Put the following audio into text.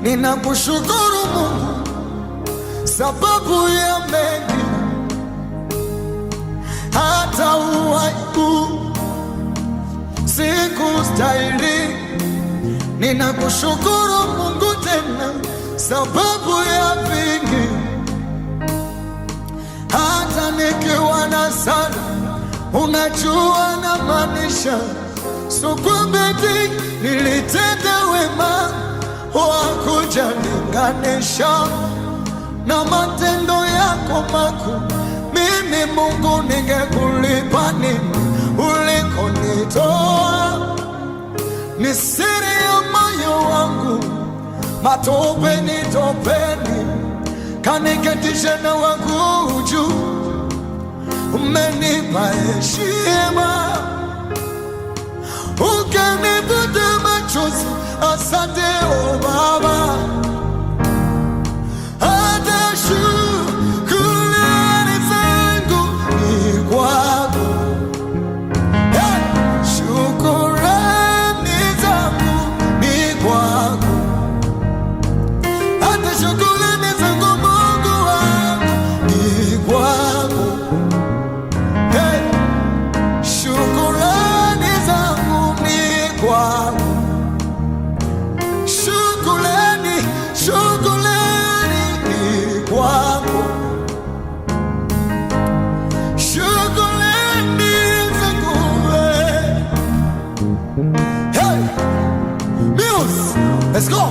Ninakushukuru Mungu sababu ya mengi, hata uhai huu sikustahili. Ninakushukuru Mungu tena sababu ya vingi, hata nikiwa na sana, unajua na maanisha. So kwa bidii nilitenda wema wakuja linganisha na matendo yako makuu. Mimi Mungu ningekulipa nini ulikonitoa? Ni siri ya moyo wangu, matopeni topeni kaniketisha na wangu juu. Umenipa heshima, ukanifuta machozi. Asante o Baba, hata shukrani zangu ni kwako. Shukrani zangu ni kwako, hata shukrani zangu Mungu wangu ni kwako. Shukrani zangu ni kwako. Shukrani ni kwako. Shukrani zangu. Hey, Muse, let's go.